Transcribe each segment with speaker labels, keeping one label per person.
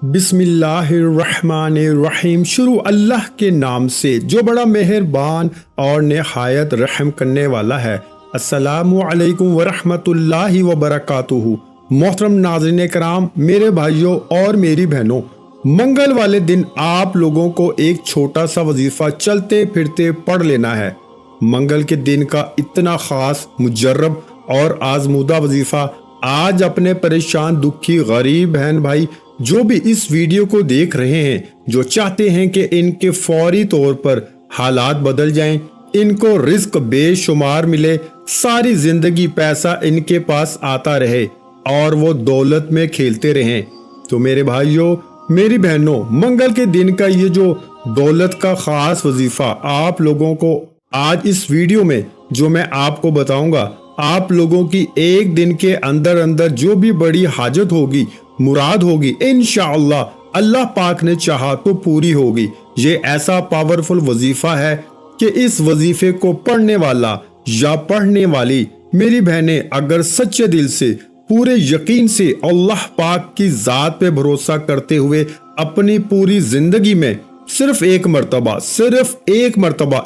Speaker 1: बिस्मिल्लाहिर्रहमानिर्रहीम। शुरू अल्लाह के नाम से जो बड़ा मेहरबान और निहायत रहम करने वाला है। अस्सलामु अलैकुम वरहमतुल्लाहि वबरकातुहू। मोहतरम नाज़रीन कराम, मेरे भाइयों और मेरी बहनों, मंगल वाले दिन आप लोगों को एक छोटा सा वजीफा चलते फिरते पढ़ लेना है। मंगल के दिन का इतना खास, मुजर्रब और आजमूदा वजीफा आज अपने परेशान, दुखी, गरीब बहन भाई जो भी इस वीडियो को देख रहे हैं, जो चाहते हैं कि इनके फौरी तौर पर हालात बदल जाएं, इनको रिस्क बेशुमार मिले, सारी जिंदगी पैसा इनके पास आता रहे और वो दौलत में खेलते रहें, तो मेरे भाइयों मेरी बहनों, मंगल के दिन का ये जो दौलत का खास वजीफा आप लोगों को आज इस वीडियो में जो मैं आपको बताऊंगा, आप लोगों की एक दिन के अंदर अंदर जो भी बड़ी हाजत होगी, मुराद होगी, इंशाअल्लाह अल्लाह पाक ने चाहा तो पूरी होगी। ये ऐसा पावरफुल वजीफा है कि इस वजीफे को पढ़ने वाला या पढ़ने वाली मेरी बहनें अगर सच्चे दिल से, पूरे यकीन से अल्लाह पाक की जात पे भरोसा करते हुए अपनी पूरी जिंदगी में सिर्फ एक मर्तबा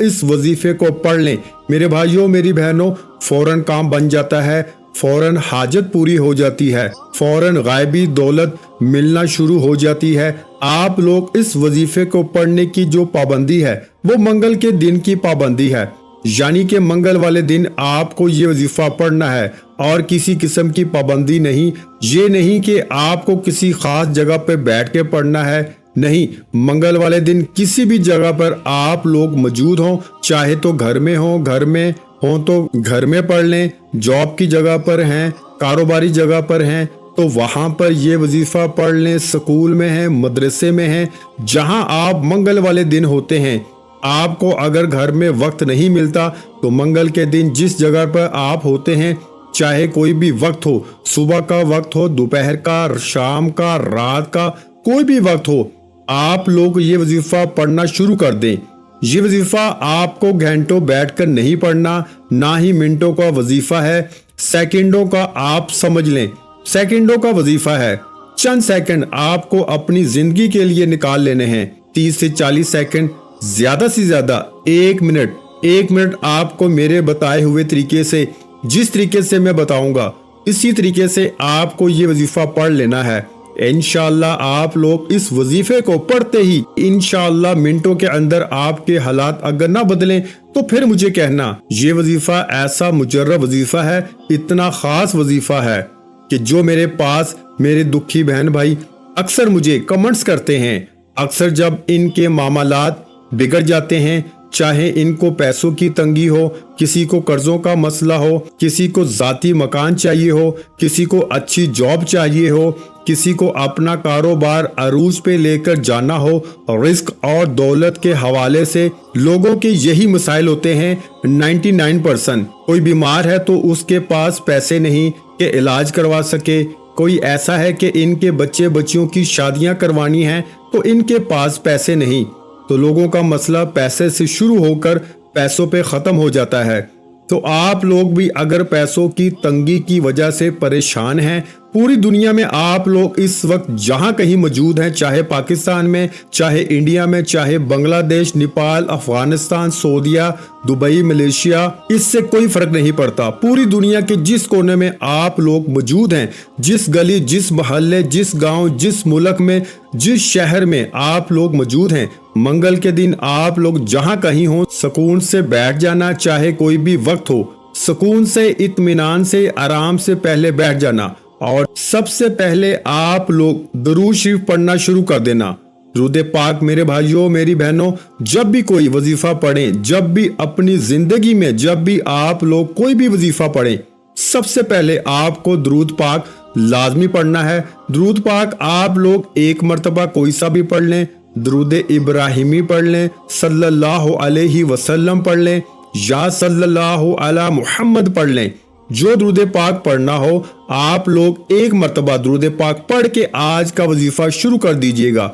Speaker 1: इस वजीफे को पढ़ लें, मेरे भाइयों मेरी बहनों, फौरन काम बन जाता है, फौरन हाजत पूरी हो जाती है, फौरन गायबी दौलत मिलना शुरू हो जाती है। आप लोग इस वजीफे को पढ़ने की जो पाबंदी है वो मंगल के दिन की पाबंदी है, यानी कि मंगल वाले दिन आपको ये वजीफा पढ़ना है और किसी किस्म की पाबंदी नहीं। ये नहीं कि आपको किसी खास जगह पे बैठ के पढ़ना है, नहीं, मंगल वाले दिन किसी भी जगह पर आप लोग मौजूद हों, चाहे तो घर में हो तो घर में पढ़ लें, जॉब की जगह पर हैं, कारोबारी जगह पर हैं तो वहां पर ये वजीफा पढ़ लें, स्कूल में हैं, मदरसे में हैं, जहां आप मंगल वाले दिन होते हैं। आपको अगर घर में वक्त नहीं मिलता तो मंगल के दिन जिस जगह पर आप होते हैं, चाहे कोई भी वक्त हो, सुबह का वक्त हो, दोपहर का, शाम का, रात का, कोई भी वक्त हो, आप लोग ये वजीफा पढ़ना शुरू कर दें। ये वजीफा आपको घंटों बैठकर नहीं पढ़ना, ना ही मिनटों का वजीफा है, सेकंडों का आप समझ लें, सेकंडों का वजीफा है। चंद सेकंड आपको अपनी जिंदगी के लिए निकाल लेने हैं, 30 से 40 सेकंड, ज्यादा से ज्यादा एक मिनट आपको मेरे बताए हुए तरीके से, जिस तरीके से मैं बताऊंगा इसी तरीके से आपको ये वजीफा पढ़ लेना है। इंशाअल्लाह आप लोग इस वजीफे को पढ़ते ही इंशाअल्लाह मिनटों के अंदर आपके हालात अगर ना बदलें तो फिर मुझे कहना। ये वजीफा ऐसा मुजर्रब वजीफा है, इतना खास वजीफा है कि जो मेरे पास मेरे दुखी बहन भाई अक्सर मुझे कमेंट्स करते हैं, अक्सर जब इनके मामलात बिगड़ जाते हैं, चाहे इनको पैसों की तंगी हो, किसी को कर्जों का मसला हो, किसी को जाती मकान चाहिए हो, किसी को अच्छी जॉब चाहिए हो, किसी को अपना कारोबार अरूज पे लेकर जाना हो, रिस्क और दौलत के हवाले से लोगों के यही मसाइल होते हैं। 99% कोई बीमार है तो उसके पास पैसे नहीं कि इलाज करवा सके, कोई ऐसा है कि इनके बच्चे बच्चियों की शादियां करवानी हैं तो इनके पास पैसे नहीं, तो लोगों का मसला पैसे से शुरू होकर पैसों पे ख़त्म हो जाता है। तो आप लोग भी अगर पैसों की तंगी की वजह से परेशान हैं, पूरी दुनिया में आप लोग इस वक्त जहां कहीं मौजूद हैं, चाहे पाकिस्तान में, चाहे इंडिया में, चाहे बांग्लादेश, नेपाल, अफगानिस्तान, सऊदीया, दुबई, मलेशिया, इससे कोई फर्क नहीं पड़ता। पूरी दुनिया के जिस कोने में आप लोग मौजूद हैं, जिस गली, जिस मोहल्ले, जिस गांव, जिस मुल्क में, जिस शहर में आप लोग मौजूद हैं, मंगल के दिन आप लोग जहां कहीं हो, सुकून से बैठ जाना, चाहे कोई भी वक्त हो, सुकून से, इत्मीनान से, आराम से पहले बैठ जाना और सबसे पहले आप लोग दुरूद शरीफ पढ़ना शुरू कर देना। दुरूद पाक मेरे भाइयों मेरी बहनों, जब भी कोई वजीफा पढ़ें, जब भी अपनी जिंदगी में, जब भी आप लोग कोई भी वजीफा पढ़ें, सबसे पहले आपको दुरूद पाक लाजमी पढ़ना है। दुरूद पाक आप लोग एक मर्तबा कोई सा भी पढ़ लें, दुरूद इब्राहिमी पढ़ लें, सल्लल्लाहु अलैहि वसल्लम पढ़ लें, या सल्लल्लाहु अला मुहम्मद पढ़ लें, जो दुरूद पाक पढ़ना हो आप लोग एक मर्तबा दुरूद पाक पढ़ के आज का वजीफा शुरू कर दीजिएगा।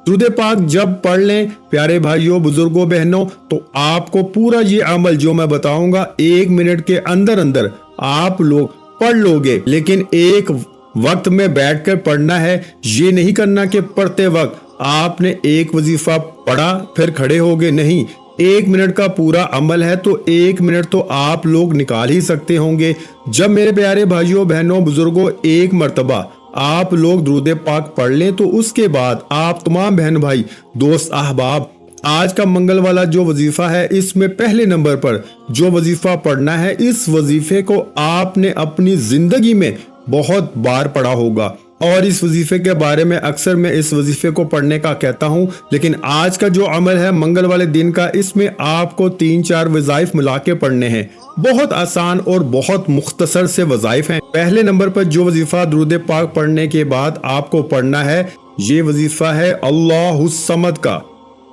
Speaker 1: दुरूद पाक जब पढ़ लें प्यारे भाइयों, बुजुर्गों, बहनों, तो आपको पूरा ये अमल जो मैं बताऊंगा 1 मिनट के अंदर अंदर आप लोग पढ़ लोगे। लेकिन एक वक्त में बैठकर पढ़ना है। ये नहीं करना कि पढ़ते वक्त आपने एक वजीफा पढ़ा फिर खड़े हो गए, नहीं। 1 मिनट का पूरा अमल है तो 1 मिनट तो आप लोग निकाल ही सकते होंगे। जब मेरे प्यारे भाइयों बहनों बुजुर्गों एक मर्तबा आप लोग दुरूद पाक पढ़ लें तो उसके बाद आप तमाम बहन भाई दोस्त अहबाब आज का मंगल वाला जो वजीफा है इसमें पहले नंबर पर जो वजीफा पढ़ना है, इस वजीफे को आपने अपनी जिंदगी में बहुत बार पढ़ा होगा। और इस वजीफे के बारे में अक्सर मैं इस वजीफे को पढ़ने का कहता हूँ, लेकिन आज का जो अमल है मंगल वाले दिन का, इसमें आपको 3-4 वज़ाइफ मिला के पढ़ने हैं। बहुत आसान और बहुत मुख्तसर से वज़ाइफ हैं। पहले नंबर पर जो वजीफा दुरूद पाक पढ़ने के बाद आपको पढ़ना है, ये वजीफा है अल्लाहुस समद का।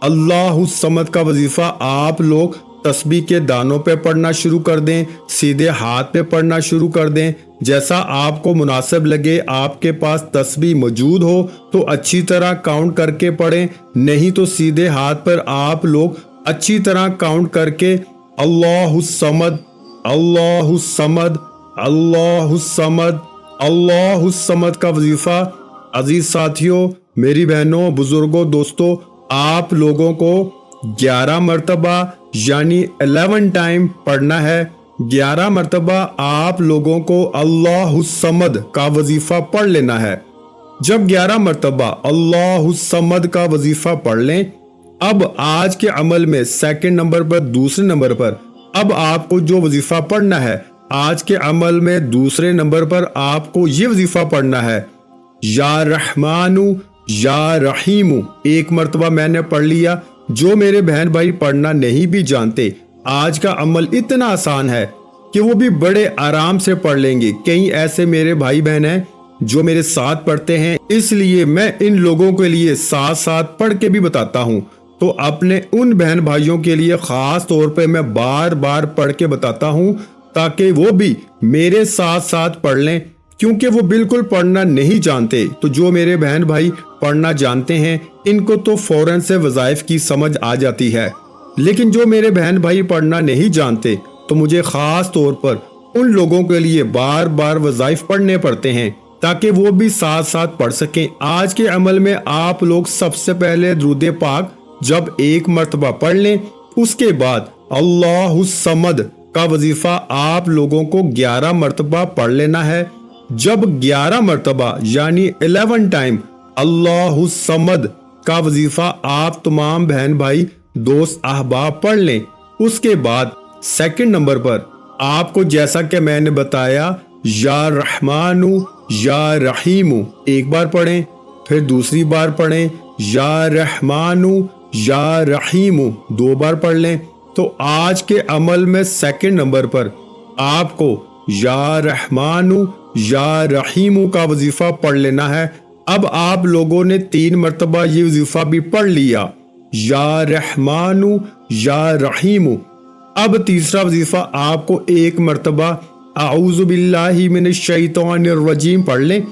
Speaker 1: अल्लाहुस समद का वजीफा आप लोग तस्बीह के दानों पे पढ़ना शुरू कर दें, सीधे हाथ पे पढ़ना शुरू कर दें। जैसा आपको मुनासिब लगे, आपके पास तस्बीह मौजूद हो तो अच्छी तरह काउंट करके पढ़ें, नहीं तो सीधे हाथ पर आप लोग अच्छी तरह काउंट करके अल्लाहुस समद, अल्लाहुस समद, अल्लाहुस समद, अल्लाहुस समद का वजीफा अजीज साथियों, मेरी बहनों, बुजुर्गों, दोस्तों, आप लोगों को 11 मरतबा यानी 11 टाइम पढ़ना है। 11 मरतबा आप लोगों को अल्लाहुस समद का वजीफा पढ़ लेना है। जब 11 मरतबा अल्लाहुस समद का वजीफा पढ़ लें, अब आज के अमल में सेकंड नंबर पर, दूसरे नंबर पर अब आपको जो वजीफा पढ़ना है, आज के अमल में दूसरे नंबर पर आपको ये वजीफा पढ़ना है, या रहमानु या रहीमु। एक मरतबा मैंने पढ़ लिया। जो मेरे बहन भाई पढ़ना नहीं भी जानते, आज का अमल इतना आसान है कि वो भी बड़े आराम से पढ़ लेंगे। कई ऐसे मेरे भाई बहन हैं जो मेरे साथ पढ़ते हैं, इसलिए मैं इन लोगों के लिए साथ साथ पढ़ के भी बताता हूँ। तो अपने उन बहन भाइयों के लिए खास तौर पे मैं बार बार पढ़ के बताता हूँ ताकि वो भी मेरे साथ साथ पढ़ लें, क्योंकि वो बिल्कुल पढ़ना नहीं जानते। तो जो मेरे बहन भाई पढ़ना जानते हैं, इनको तो फौरन से वज़ाइफ की समझ आ जाती है, लेकिन जो मेरे बहन भाई पढ़ना नहीं जानते तो मुझे खास तौर पर उन लोगों के लिए बार बार वज़ाइफ पढ़ने पड़ते हैं ताकि वो भी साथ साथ पढ़ सकें। आज के अमल में आप लोग सबसे पहले दुरूद पाक जब एक मरतबा पढ़ लें, उसके बाद अल्लाहुस समद का वजीफा आप लोगों को 11 मरतबा पढ़ लेना है। जब 11 मरतबा यानी 11 टाइम अल्लाहुस समद का वजीफा आप तमाम बहन भाई दोस्त अहबाब पढ़ लें, उसके बाद सेकंड नंबर पर आपको जैसा कि मैंने बताया या रहमानु या रहीमु एक बार पढ़ें, फिर दूसरी बार पढ़ें या रहमानु या रहीमु 2 बार पढ़ लें। तो आज के अमल में सेकंड नंबर पर आपको या रहमानु या रहीमु का वजीफा पढ़ लेना है। अब आप लोगों ने 3 मरतबा ये वजीफा भी पढ़ लिया, या रहमानु या रहीमु। अब तीसरा वजीफा आपको 1 मरतबा आऊज़ु बिल्लाहि मिनश शैतानिर रजीम पढ़ लें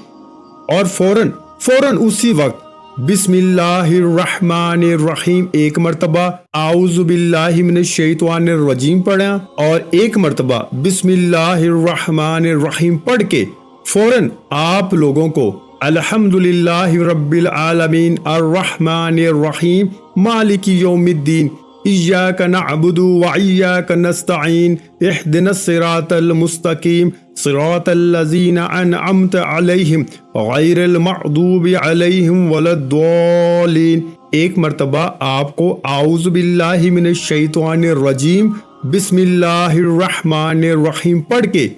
Speaker 1: और फौरन उसी वक्त बिस्मिल्लाहिर्रहमानिर्रहीम 1 मरतबा आऊज़ु बिल्लाहि मिनश शैतानिर रजीम पढ़ा और 1 मरतबा बिस्मिल्लाहिर्रहमानिर्रहीम पढ़ के फौरन आप लोगों को अल्हम्दुलिल्लाहि रब्बिल आलमीन अर्रहमानिर्रहीम मालिकी यौमिद्दीन इय्याका नअबुदु व इय्याका नस्तईन इहदिनस सिरातल मुस्तकीम सिरातल लज़ीना अनअमत अलैहिम गैरिल मग़दूबि अलैहिम वलद्दालिन 1 मरतबा आपको आऊज़ु बिल्लाहि मिनश शैतानिर रजीम बिस्मिल्लाहिर्रहमानिर्रहीम पढ़ के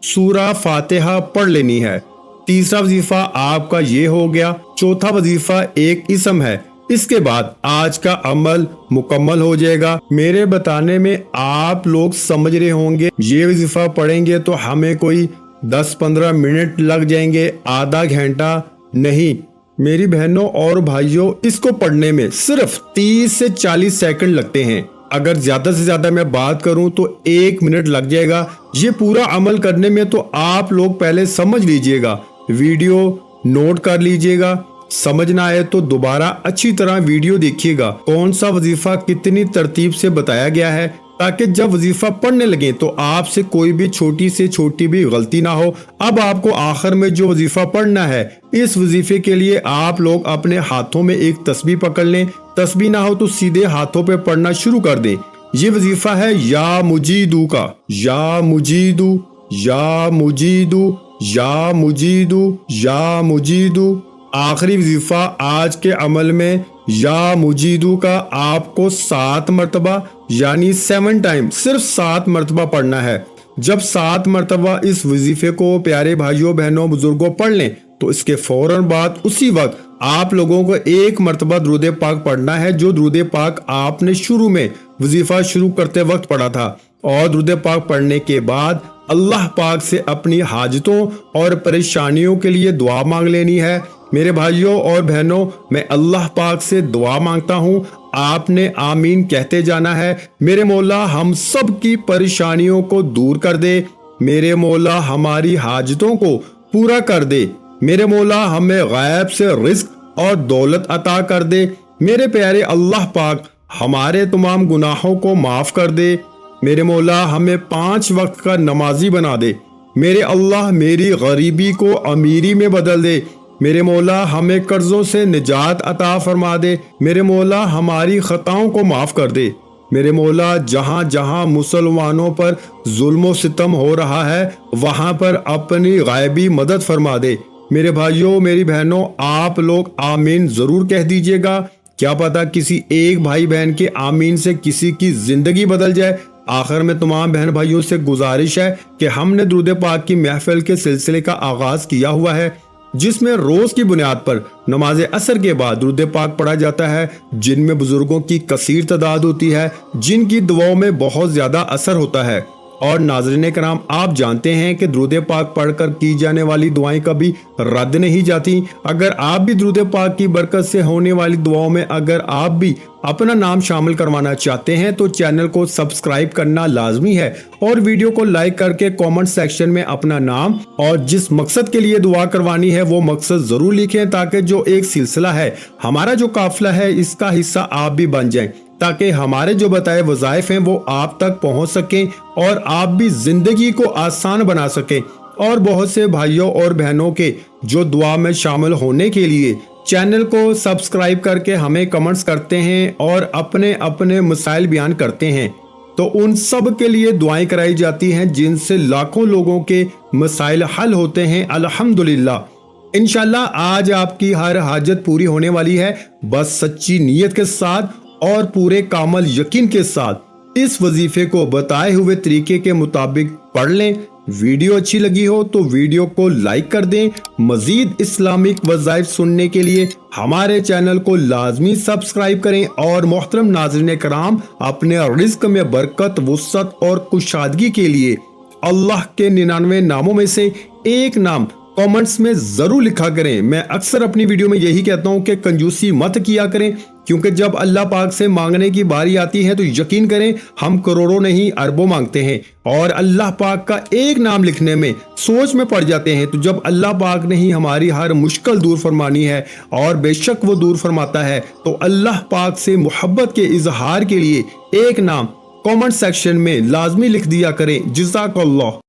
Speaker 1: सूरा फातिहा पढ़ लेनी है। तीसरा वजीफा आपका ये हो गया। चौथा वजीफा एक इसम है। इसके बाद आज का अमल मुकम्मल हो जाएगा। मेरे बताने में आप लोग समझ रहे होंगे ये वजीफा पढ़ेंगे तो हमें कोई 10-15 मिनट लग जाएंगे, आधा घंटा नहीं। मेरी बहनों और भाइयों, इसको पढ़ने में सिर्फ 30 से 40 सेकंड लगते हैं। अगर ज्यादा से ज्यादा मैं बात करूं तो 1 मिनट लग जाएगा। ये पूरा अमल करने में तो आप लोग पहले समझ लीजिएगा, वीडियो नोट कर लीजिएगा, समझ ना आए तो दोबारा अच्छी तरह वीडियो देखिएगा, कौन सा वजीफा कितनी तरतीब से बताया गया है, ताकि जब वजीफा पढ़ने लगे तो आपसे कोई भी छोटी से छोटी भी गलती ना हो। अब आपको आखिर में जो वजीफा पढ़ना है, इस वजीफे के लिए आप लोग अपने हाथों में एक तस्बीह पकड़ लें। तस्बीह ना हो तो सीधे हाथों पे पढ़ना शुरू कर दें। ये वजीफा है या मुजीदू का, या मुजीदू, या मुजीदू, या मुजीदू, या मुजीदू। आखिरी वजीफा आज के अमल में या मुजीदू का आपको 7 मरतबा यानी 7 टाइम सिर्फ 7 मरतबा पढ़ना है। जब 7 मरतबा इस वजीफे को प्यारे भाइयों बहनों बुजुर्गों पढ़ लें तो इसके फौरन बाद उसी वक्त आप लोगों को 1 मरतबा दुरूद पाक पढ़ना है, जो दुरूद पाक आपने शुरू में वजीफा शुरू करते वक्त पढ़ा था। और दुरूद पाक पढ़ने के बाद अल्लाह पाक से अपनी हाजतों और परेशानियों के लिए दुआ मांग लेनी है। मेरे भाइयों और बहनों, मैं अल्लाह पाक से दुआ मांगता हूँ, आपने आमीन कहते जाना है। मेरे मौला हम सब की परेशानियों को दूर कर दे, मेरे मौला हमारी हाजतों को पूरा कर दे, मेरे मौला हमें गैब से रिज्क और दौलत अता कर दे। मेरे प्यारे अल्लाह पाक हमारे तमाम गुनाहों को माफ कर दे। मेरे मौला हमें 5 वक्त का नमाजी बना दे। मेरे अल्लाह मेरी गरीबी को अमीरी में बदल दे। मेरे मौला हमें कर्जों से निजात अता फरमा दे। मेरे मौला हमारी खताओं को माफ कर दे। मेरे मौला जहाँ जहाँ मुसलमानों पर जुल्म सितम हो रहा है वहाँ पर अपनी गायबी मदद फरमा दे। मेरे भाइयों मेरी बहनों, आप लोग आमीन जरूर कह दीजिएगा। क्या पता किसी एक भाई बहन के आमीन से किसी की जिंदगी बदल जाए। आखिर में तमाम बहन भाइयों से गुजारिश है कि हमने दुरूद पाक की महफिल के सिलसिले का आगाज किया हुआ है, जिसमें रोज की बुनियाद पर नमाज असर के बाद दुरूद पाक पढ़ा जाता है, जिनमें बुजुर्गों की कसीर तादाद होती है, जिनकी दुआओं में बहुत ज्यादा असर होता है। और नाज़रीन कराम, आप जानते हैं कि दुरूद पाक पढ़कर की जाने वाली दुआएं कभी रद्द नहीं जाती। अगर आप भी दुरूद पाक की बरकत से होने वाली दुआओं में अगर आप भी अपना नाम शामिल करवाना चाहते हैं तो चैनल को सब्सक्राइब करना लाजमी है और वीडियो को लाइक करके कमेंट सेक्शन में अपना नाम और जिस मकसद के लिए दुआ करवानी है वो मकसद जरूर लिखें, ताकि जो एक सिलसिला है, हमारा जो काफिला है, इसका हिस्सा आप भी बन जाएं, ताकि हमारे जो बताए वज़ाइफ हैं वो आप तक पहुंच सकें और आप भी जिंदगी को आसान बना सकें। और बहुत से भाइयों और बहनों के जो दुआ में शामिल होने के लिए चैनल को सब्सक्राइब करके हमें कमेंट्स करते हैं और अपने अपने मसाइल बयान करते हैं, तो उन सब के लिए दुआएं कराई जाती हैं, जिनसे लाखों लोगों के मसाइल हल होते हैं। अल्हम्दुलिल्लाह। इंशाल्लाह आज आपकी हर हाजत पूरी होने वाली है, बस सच्ची नीयत के साथ और पूरे कामल यकीन के साथ इस वजीफे को बताए हुए तरीके के मुताबिक पढ़ लें। वीडियो अच्छी लगी हो तो वीडियो को लाइक कर दें। मजीद इस्लामिक वज़ाइफ सुनने के लिए हमारे चैनल को लाजमी सब्सक्राइब करें। और मोहतरम नाज़रीन कराम, अपने रिज़्क में बरकत, वुसअत और कुशादगी के लिए अल्लाह के 99 नामों में से एक नाम कमेंट्स में जरूर लिखा करें। मैं अक्सर अपनी वीडियो में यही कहता हूं कि कंजूसी मत किया करें, क्योंकि जब अल्लाह पाक से मांगने की बारी आती है तो यकीन करें हम करोड़ों नहीं अरबों मांगते हैं और अल्लाह पाक का एक नाम लिखने में सोच में पड़ जाते हैं। तो जब अल्लाह पाक ने ही हमारी हर मुश्किल दूर फरमानी है, और बेशक वो दूर फरमाता है, तो अल्लाह पाक से मोहब्बत के इजहार के लिए एक नाम कमेंट सेक्शन में लाजमी लिख दिया करें। जज़ाकल्लाह।